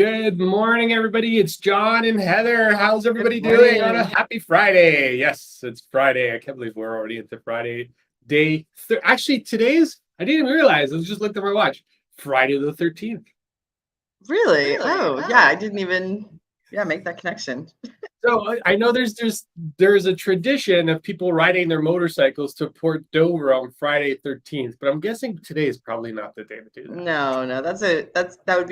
Good morning, everybody. It's John and Heather. How's everybody Good doing on a morning. happy Friday? Yes, it's Friday. I can't believe we're already into Friday day. Actually, I didn't even realize. I just looked at my watch. Friday the 13th. Really? Oh, yeah, I didn't even make that connection. So I know there's a tradition of people riding their motorcycles to Port Dover on Friday 13th, but I'm guessing today is probably not the day to do that. No, that would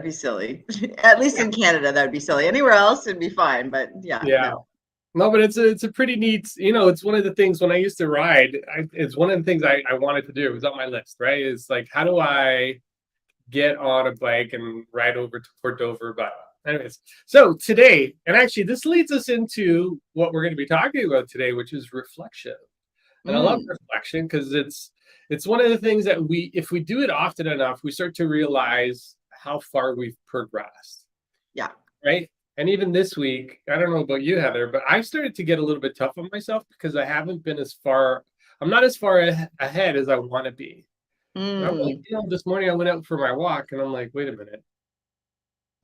be silly. At least in Canada, that would be silly. Anywhere else, it'd be fine. But yeah, Yeah. no. No, but it's a pretty neat, it's one of the things when I used to ride, it's one of the things I wanted to do. It was on my list, right? It's like, how do I get on a bike and ride over to Port Dover? But anyways, so today, and actually this leads us into what we're going to be talking about today, which is reflection. And I love Mm, reflection because it's one of the things that if we do it often enough, we start to realize how far we've progressed, yeah. right? And even this week, I don't know about you, Heather, but I started to get a little bit tough on myself because I haven't been I'm not as far ahead as I want to be. And I'm like, Mm, this morning I went out for my walk and I'm like, wait a minute,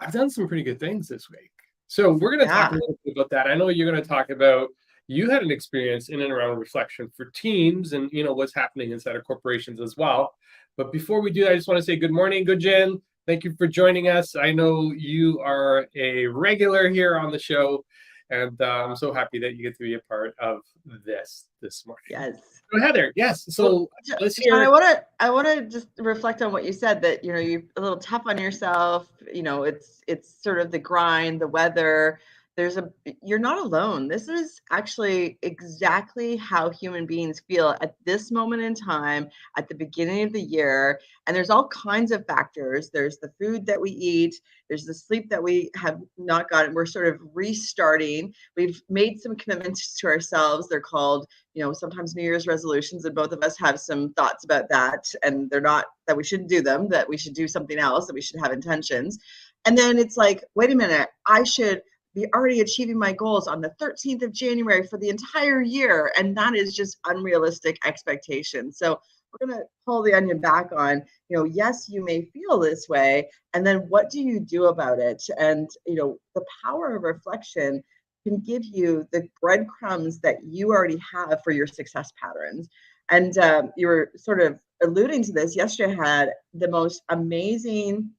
I've done some pretty good things this week. So we're going to talk a yeah. little bit about that. I know you're going to talk about you had an experience in and around reflection for teams and what's happening inside of corporations as well. But before we do that, I just want to say good morning, Jen. Thank you for joining us. I know you are a regular here on the show, and I'm so happy that you get to be a part of this morning. Yes. So Heather, yes. Well, So let's John, hear. I want to just reflect on what you said that you're a little tough on yourself. It's sort of the grind, the weather. There's a You're not alone. This is actually exactly how human beings feel at this moment in time, at the beginning of the year. And there's all kinds of factors. There's the food that we eat. There's the sleep that we have not gotten. We're sort of restarting. We've made some commitments to ourselves. They're called sometimes New Year's resolutions, and both of us have some thoughts about that. And they're not that we shouldn't do them, that we should do something else, that we should have intentions. And then it's like, wait a minute, I should be already achieving my goals on the 13th of January for the entire year. And that is just unrealistic expectation. So we're going to pull the onion back on, yes, you may feel this way. And then what do you do about it? And, the power of reflection can give you the breadcrumbs that you already have for your success patterns. And you were sort of alluding to this. Yesterday, I had the most amazing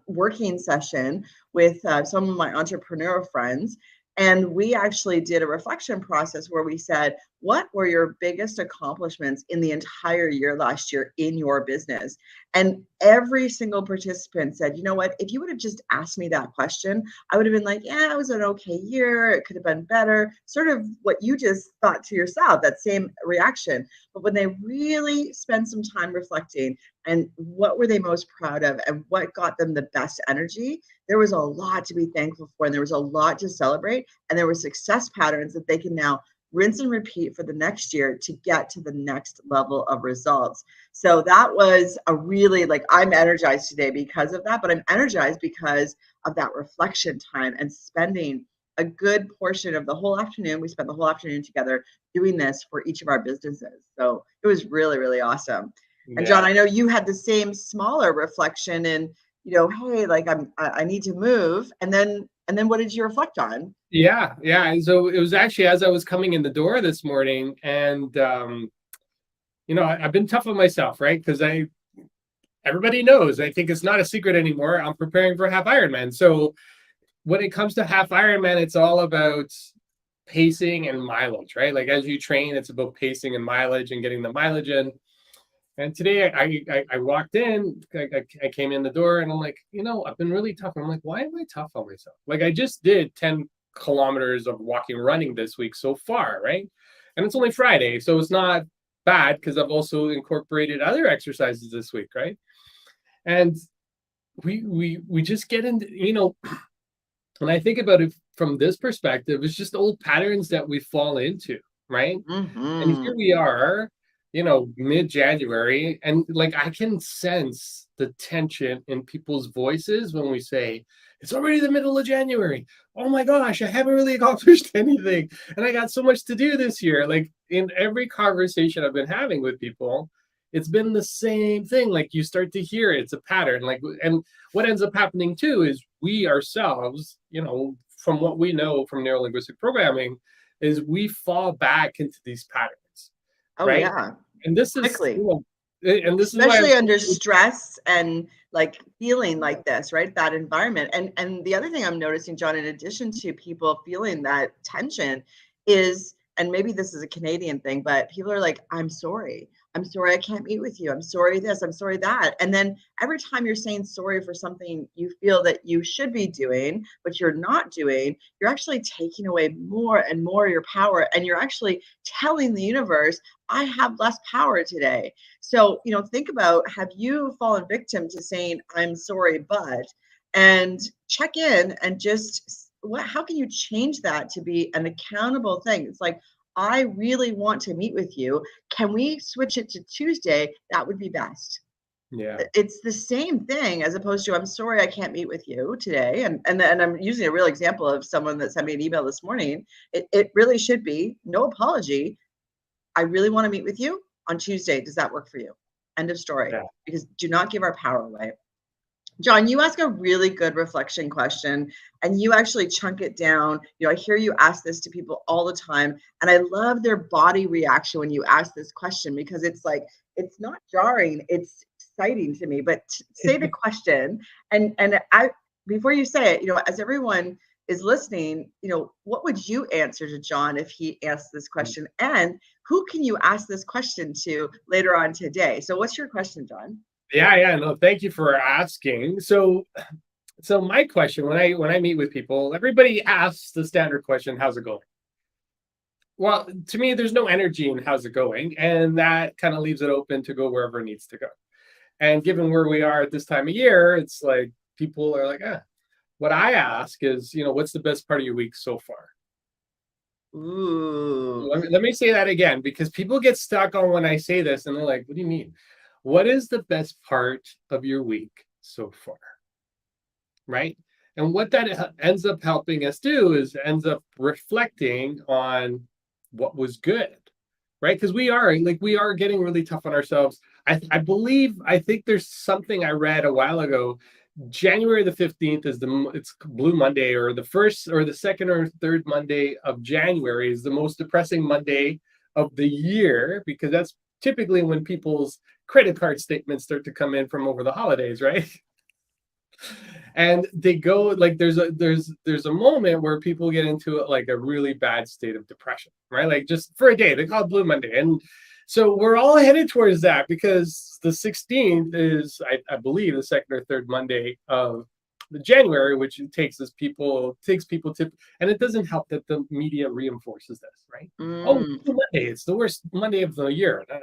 working session with some of my entrepreneur friends. And we actually did a reflection process where we said, what were your biggest accomplishments in the entire year last year in your business? And every single participant said, you know what, if you would have just asked me that question, I would have been like, yeah, it was an okay year. It could have been better. Sort of what you just thought to yourself, that same reaction. But when they really spend some time reflecting and what were they most proud of and what got them the best energy, there was a lot to be thankful for, and there was a lot to celebrate, and there were success patterns that they can now rinse and repeat for the next year to get to the next level of results. So that was a really, I'm energized today because of that, but I'm energized because of that reflection time and spending a good portion of the whole afternoon. We spent the whole afternoon together doing this for each of our businesses. So it was really, really awesome. And John, Yeah. I know you had the same smaller reflection and, hey, I need to move. And then what did you reflect on? Yeah, yeah. And so it was actually as I was coming in the door this morning, and I've been tough on myself, right? Because everybody knows, I think it's not a secret anymore. I'm preparing for half Ironman. So when it comes to half Ironman, it's all about pacing and mileage, right? Like as you train, it's about pacing and mileage and getting the mileage in. And today I walked in, I came in the door and I'm like, I've been really tough. I'm like, why am I tough on myself? Like I just did 10 kilometers of running this week so far, right? And it's only Friday, so it's not bad because I've also incorporated other exercises this week, right? And we just get into, when I think about it from this perspective, it's just old patterns that we fall into, right? And here Mm-hmm. we are, mid-January, and like I can sense the tension in people's voices when we say, it's already the middle of January. Oh my gosh, I haven't really accomplished anything. And I got so much to do this year. Like in every conversation I've been having with people, it's been the same thing. Like you start to hear it's a pattern. Like, and what ends up happening too is we ourselves, from what we know from neurolinguistic programming, is we fall back into these patterns, Oh right? yeah, And this is, quickly. and this is why Especially under stress and like feeling like this, right? That environment. And the other thing I'm noticing, John, in addition to people feeling that tension is, and maybe this is a Canadian thing, but people are like, I'm sorry. I'm sorry I can't meet with you. I'm sorry this, I'm sorry that. And then every time you're saying sorry for something you feel that you should be doing, but you're not doing, you're actually taking away more and more of your power. And you're actually telling the universe, I have less power today. So, think about, have you fallen victim to saying, I'm sorry, but, and check in and just how can you change that to be an accountable thing? It's like, I really want to meet with you. Can we switch it to Tuesday? That would be best. yeah. It's the same thing as opposed to, I'm sorry I can't meet with you today. And I'm using a real example of someone that sent me an email this morning. It really should be no apology. I really want to meet with you on Tuesday. Does that work for you? End of story. Yeah. Because do not give our power away. John, you ask a really good reflection question and you actually chunk it down. I hear you ask this to people all the time. And I love their body reaction when you ask this question, because it's like, it's not jarring, it's exciting to me. But say the question, and I, before you say it, as everyone is listening, what would you answer to John if he asked this question? And who can you ask this question to later on today? So what's your question, John? Yeah, no, thank you for asking. So my question, when I meet with people, everybody asks the standard question, how's it going? Well, to me, there's no energy in how's it going, and that kind of leaves it open to go wherever it needs to go. And given where we are at this time of year, it's like people are like, what I ask is, what's the best part of your week so far? Ooh. Let me say that again, because people get stuck on when I say this and they're like, what do you mean? What is the best part of your week so far? Right? And what that ends up helping us do is ends up reflecting on what was good, right? Because we are getting really tough on ourselves. I think there's something I read a while ago. January the 15th is it's Blue Monday, or the first or the second or third Monday of January is the most depressing Monday of the year, because that's typically when people's credit card statements start to come in from over the holidays, right? And they go like there's a moment where people get into like a really bad state of depression, right? Like just for a day, they call it Blue Monday. And so we're all headed towards that, because the 16th is, I believe, the second or third Monday of the January, which takes people to, and it doesn't help that the media reinforces this, right? Oh, Blue Monday, it's the worst Monday of the year. No.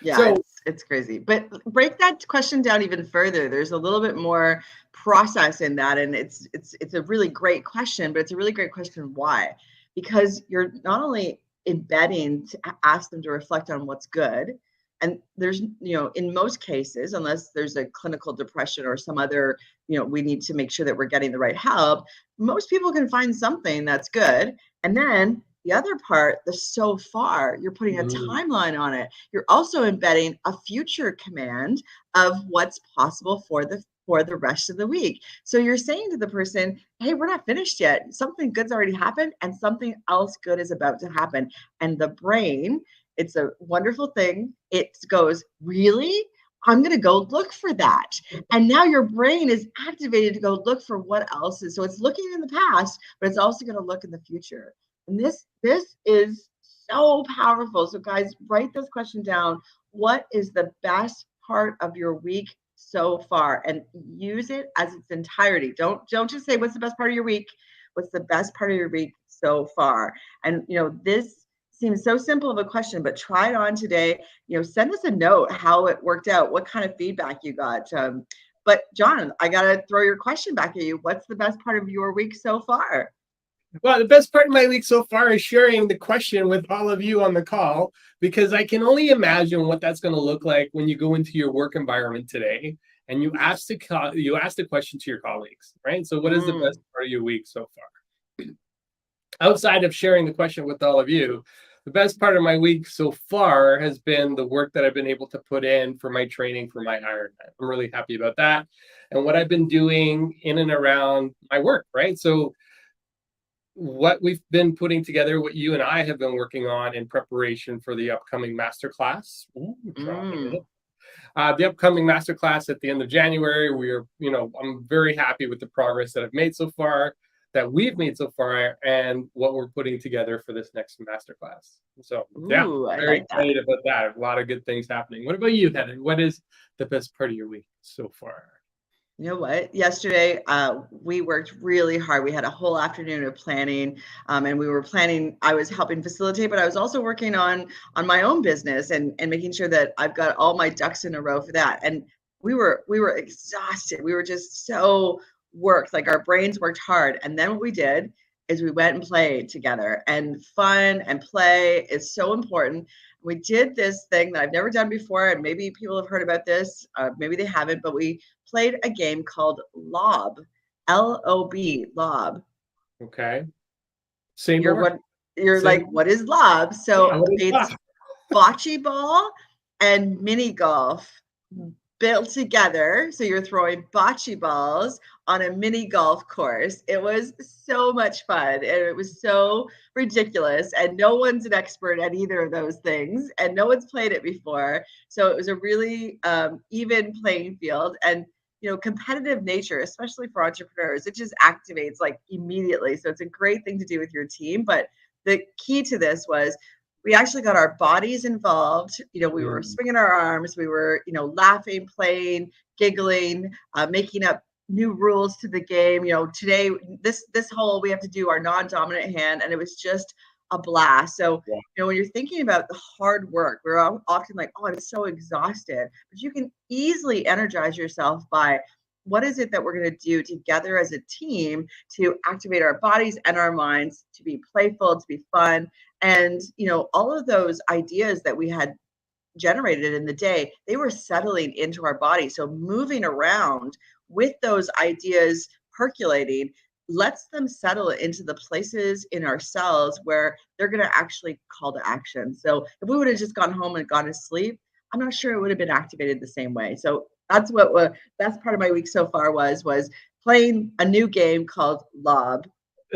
Yeah, So it's crazy. But break that question down even further. There's a little bit more process in that, and it's a really great question, but it's a really great question. Why? Because you're not only embedding to ask them to reflect on what's good, and there's, in most cases, unless there's a clinical depression or some other, we need to make sure that we're getting the right help. Most people can find something that's good, and then the other part, the so far, you're putting a timeline on it. You're also embedding a future command of what's possible for the rest of the week. So you're saying to the person, hey, we're not finished yet. Something good's already happened and something else good is about to happen. And the brain, it's a wonderful thing. It goes, really? I'm going to go look for that. And now your brain is activated to go look for what else is. So it's looking in the past, but it's also going to look in the future. And this is so powerful. So guys, write this question down. What is the best part of your week so far? And use it as its entirety. Don't just say what's the best part of your week. What's the best part of your week so far? And this seems so simple of a question, but try it on today. Send us a note how it worked out, what kind of feedback you got. But John, I gotta throw your question back at you. What's the best part of your week so far? Well, the best part of my week so far is sharing the question with all of you on the call, because I can only imagine what that's going to look like when you go into your work environment today and you ask the question to your colleagues, right? So what is the best part of your week so far? Outside of sharing the question with all of you, the best part of my week so far has been the work that I've been able to put in for my training for my Ironman. I'm really happy about that. And what I've been doing in and around my work, right? So what we've been putting together, what you and I have been working on in preparation for the upcoming masterclass. Ooh, dropping Mm. it. The upcoming masterclass at the end of January. We are, I'm very happy with the progress that I've made so far, that we've made so far, and what we're putting together for this next masterclass. So, yeah, Ooh, I very like that. excited about that. A lot of good things happening. What about you, Heather? What is the best part of your week so far? You know what? Yesterday, we worked really hard. We had a whole afternoon of planning, and we were planning. I was helping facilitate, but I was also working on my own business and making sure that I've got all my ducks in a row for that. And we were exhausted. We were just so worked, like our brains worked hard. And then what we did is we went and played together. And fun and play is so important. We did this thing that I've never done before, and maybe people have heard about this, maybe they haven't, but we played a game called Lob, Lob, Lob. Okay. Say You're more. what you're Say like, more. what is Lob? Yeah, So what is it's that? bocce ball and mini golf built together. So you're throwing bocce balls on a mini golf course. It was so much fun and it was so ridiculous. And no one's an expert at either of those things, and no one's played it before. So it was a really even playing field. And competitive nature, especially for entrepreneurs, it just activates like immediately. So it's a great thing to do with your team. But the key to this was we actually got our bodies involved. We were Mm, swinging our arms, we were, laughing, playing, giggling, making up new rules to the game. Today, this hole we have to do our non-dominant hand, and it was just a blast. So, yeah. when you're thinking about the hard work, we're often like, oh, I'm so exhausted, but you can easily energize yourself by what is it that we're going to do together as a team to activate our bodies and our minds to be playful, to be fun, and, all of those ideas that we had generated in the day, they were settling into our body. So moving around with those ideas percolating lets them settle into the places in our cells where they're going to actually call to action. So if we would have just gone home and gone to sleep, I'm not sure it would have been activated the same way. So that's what best part of my week so far was playing a new game called Lob.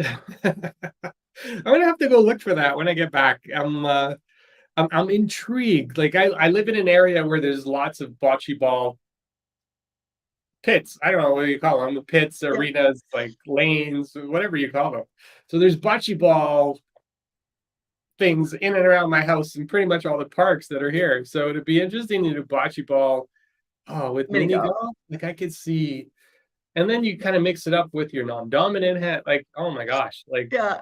I'm gonna have to go look for that when I get back. I'm intrigued. Like I live in an area where there's lots of bocce ball pits. I don't know what you call them, the pits, Yep. arenas, like lanes, whatever you call them. So there's bocce ball things in and around my house and pretty much all the parks that are here. So it'd be interesting to do bocce ball, with Mini mini golf. golf. Like I could see, and then you kind of mix it up with your non-dominant hand. Like, oh my gosh, like Yeah.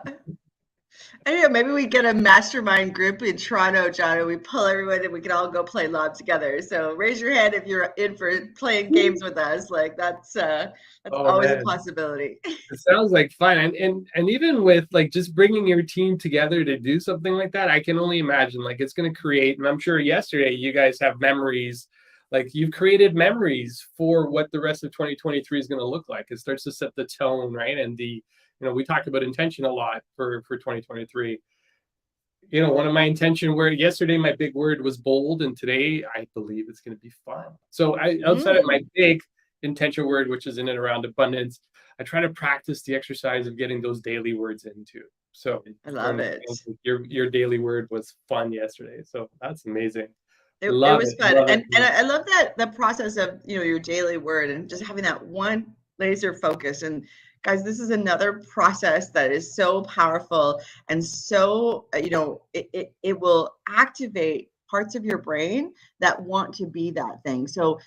I know, maybe we get a mastermind group in Toronto, John, and we pull everyone and we can all go play Lob together. So raise your hand if you're in for playing games with us. Like that's oh always a man. possibility. It sounds like fun, and even with like just bringing your team together to do something like that, I can only imagine like it's going to create. And I'm sure yesterday you guys have memories, like you've created memories for what the rest of 2023 is going to look like. It starts to set the tone, right? And we talked about intention a lot for 2023. One of my intention word yesterday, my big word was bold, and today I believe it's going to be fun. So I outside of my Mm, big intention word, which is in and around abundance, I try to practice the exercise of getting those daily words into. So I love from it. your daily word was fun yesterday. So that's amazing. It Love was it. fun. Love it. And I love that the process of, your daily word and just having that one laser focus. And guys, this is another process that is so powerful and so, it will activate parts of your brain that want to be that thing. So,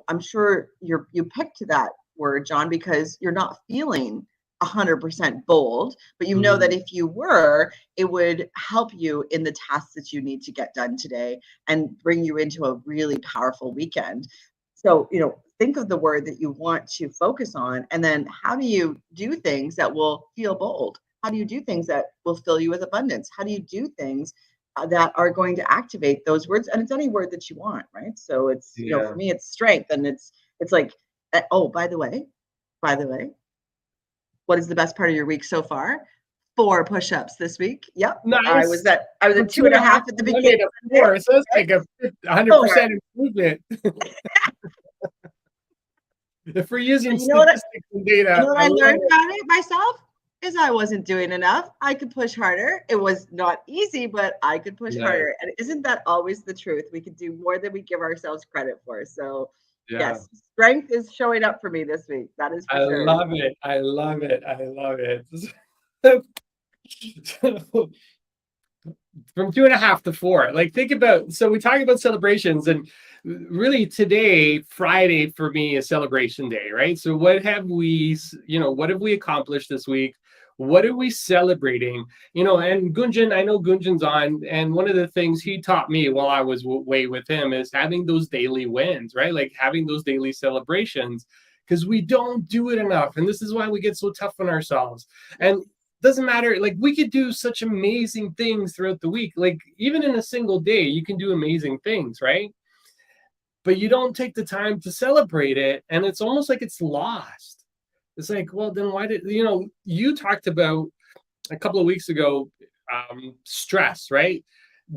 I'm sure you picked that word, John, because you're not feeling 100% bold, but you know that Mhm. if you were, it would help you in the tasks that you need to get done today and bring you into a really powerful weekend. So, think of the word that you want to focus on, and then how do you do things that will feel bold? How do you do things that will fill you with abundance? How do you do things that are going to activate those words? And it's any word that you want, right? So it's, for Yeah. me, it's strength, and it's like, oh, by the way, what is the best part of your week so far? 4 push-ups this week. Yep. I was Nice. at From 2.5 2.5 at the Monday beginning to of the day. 4. So that's like a 4. 100% improvement. If we're using You know what statistics and data, I I love learned it. about it myself is I wasn't doing enough. I could push harder. It was not easy, but I could push Nice. harder. And isn't that always the truth? We could do more than we give ourselves credit for. So, Yeah. yes, strength is showing up for me this week. That is for I sure. love it. I love it. I love it. From 2.5 to 4. Like, think about, so we talk about celebrations, and really today, Friday for me is celebration day, right? So what have we, what have we accomplished this week? What are we celebrating? And Gunjan, I know Gunjan's on, and one of the things he taught me while I was away with him is having those daily wins, right? Like having those daily celebrations, because we don't do it enough. And this is why we get so tough on ourselves. And doesn't matter, like we could do such amazing things throughout the week, like even in a single day you can do amazing things, right? But you don't take the time to celebrate it, and it's almost like it's lost. It's like, well, then why did you talked about a couple of weeks ago, stress, right?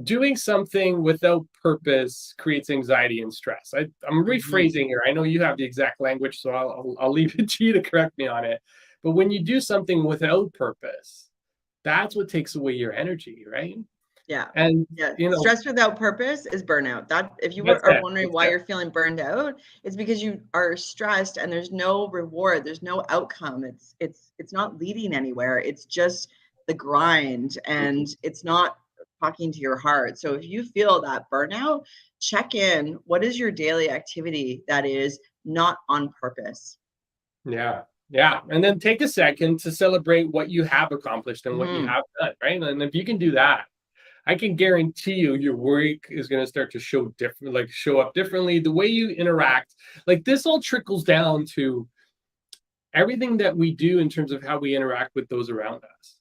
Doing something without purpose creates anxiety and stress. I'm Mhm. rephrasing here. I know you have the exact language, so I'll leave it to you to correct me on it. But when you do something without purpose, that's what takes away your energy, right? Yeah. And Yeah. Stress without purpose is burnout. That if you that's are it. wondering That's why it. you're feeling burned out, it's because you are stressed and there's no reward, there's no outcome. It's not leading anywhere. It's just the grind and it's not talking to your heart. So if you feel that burnout, check in. What is your daily activity that is not on purpose? Yeah. Yeah. And then take a second to celebrate what you have accomplished and what you Mhm. have done, right? And if you can do that, I can guarantee you your work is going to start to show different, like show up differently. The way you interact, like this all trickles down to everything that we do in terms of how we interact with those around us,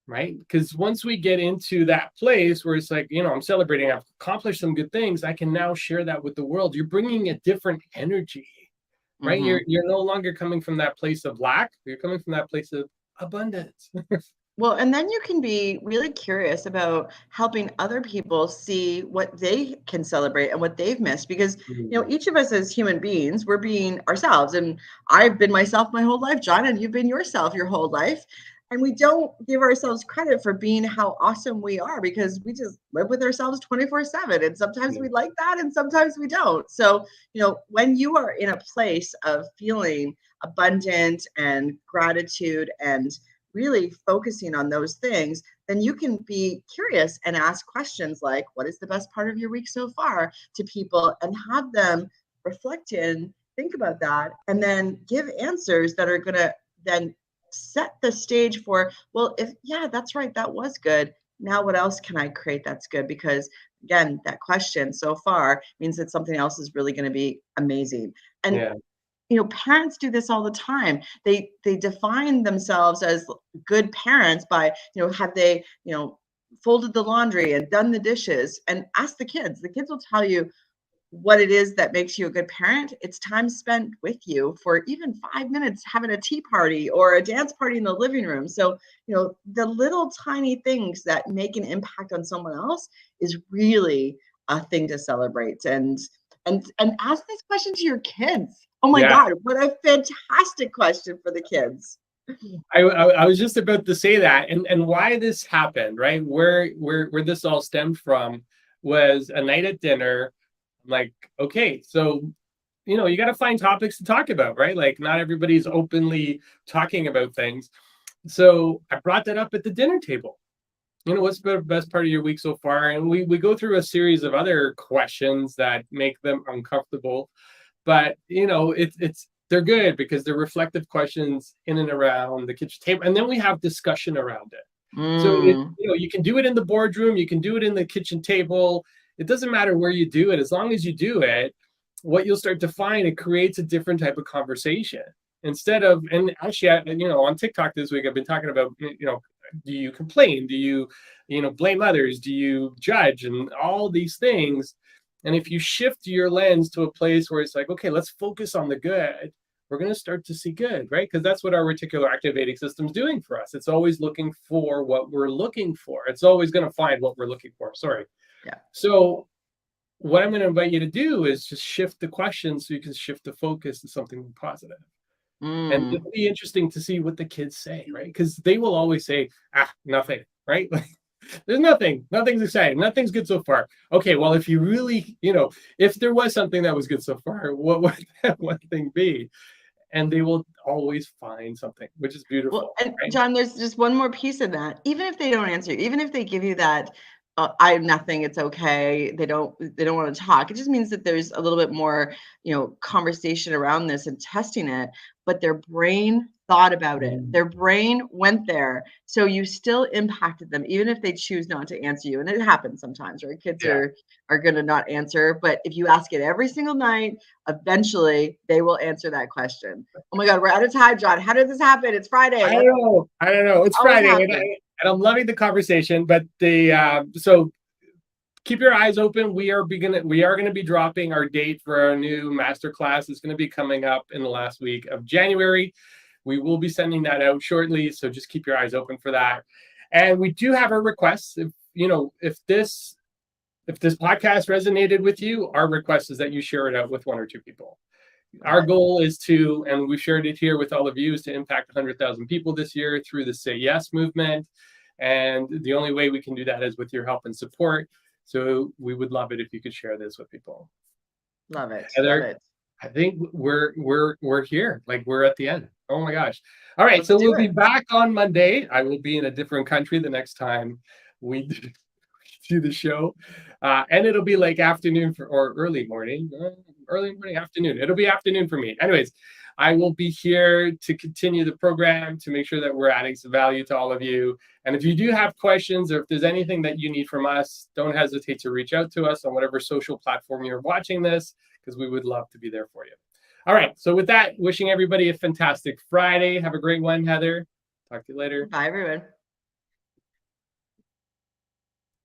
right? Because once we get into that place where it's like, I'm celebrating, I've accomplished some good things, I can now share that with the world. You're bringing a different energy, right? You're Mhm. you're no longer coming from that place of lack. You're coming from that place of abundance. Well, and then you can be really curious about helping other people see what they can celebrate and what they've missed because each of us as human beings, we're being ourselves. And I've been myself my whole life, John, and you've been yourself your whole life. And we don't give ourselves credit for being how awesome we are because we just live with ourselves 24/7. And sometimes we like that and sometimes we don't. So, when you are in a place of feeling abundant and gratitude and really focusing on those things, then you can be curious and ask questions like, what is the best part of your week so far to people and have them reflect in, think about that, and then give answers that are going to then set the stage for, well, if, yeah, that's right, that was good. Now, what else can I create that's good? Because again, that question so far means that something else is really going to be amazing. And Yeah. parents do this all the time. They define themselves as good parents by, have they, folded the laundry and done the dishes, and ask the kids. The kids will tell you what it is that makes you a good parent. It's time spent with you for even 5 minutes having a tea party or a dance party in the living room. So, the little tiny things that make an impact on someone else is really a thing to celebrate. And ask this question to your kids. Oh my Yeah. God, what a fantastic question for the kids. I was just about to say that, and why this happened, right? Where this all stemmed from was a night at dinner. I'm like, okay, so you got to find topics to talk about, right? Like not everybody's openly talking about things. So I brought that up at the dinner table. What's the best part of your week so far? And we go through a series of other questions that make them uncomfortable, but it's they're good because they're reflective questions in and around the kitchen table, and then we have discussion around it. So Mm, you can do it in the boardroom, you can do it in the kitchen table. It doesn't matter where you do it, as long as you do it. What you'll start to find, it creates a different type of conversation instead of, and actually, on TikTok this week, I've been talking about, do you complain? Do you, blame others? Do you judge? And all these things. And if you shift your lens to a place where it's like, okay, let's focus on the good, we're going to start to see good, right? Because that's what our reticular activating system is doing for us. It's always looking for what we're looking for. It's always going to find what we're looking for. Sorry. Yeah. So what I'm going to invite you to do is just shift the question so you can shift the focus to something positive. And it'll be interesting to see what the kids say, right? Because they will always say, nothing, right? Like, there's nothing's exciting, nothing's good so far. Okay, well, if you really, if there was something that was good so far, what would that one thing be? And they will always find something, which is beautiful. Well, and right? John, there's just one more piece of that. Even if they don't answer you, even if they give you that, I have nothing, it's okay. They don't want to talk. It just means that there's a little bit more, conversation around this and testing it, but their brain thought about it. Their brain went there. So you still impacted them, even if they choose not to answer you. And it happens sometimes, right? Kids are going to not answer. But if you ask it every single night, eventually they will answer that question. Oh my God, we're out of time, John. How did this happen? It's Friday. I don't know. It's Friday, and I'm loving the conversation. But so keep your eyes open. We are going to be dropping our date for our new masterclass. It's going to be coming up in the last week of January. We will be sending that out shortly, so just keep your eyes open for that. And we do have our requests. If this podcast resonated with you, our request is that you share it out with 1 or 2 people. Our goal is to, and we've shared it here with all of you, is to impact 100,000 people this year through the Say Yes movement. And the only way we can do that is with your help and support. So we would love it if you could share this with people. Love it. Heather, love it. I think we're here. Like, we're at the end. Oh my gosh. All right. Let's So do we'll it. be back on Monday. I will be in a different country the next time we do the show. And it'll be like afternoon or early morning, afternoon. It'll be afternoon for me. Anyways, I will be here to continue the program to make sure that we're adding some value to all of you. And if you do have questions, or if there's anything that you need from us, don't hesitate to reach out to us on whatever social platform you're watching this, because we would love to be there for you. All right. So with that, wishing everybody a fantastic Friday. Have a great one, Heather. Talk to you later. Bye, everyone.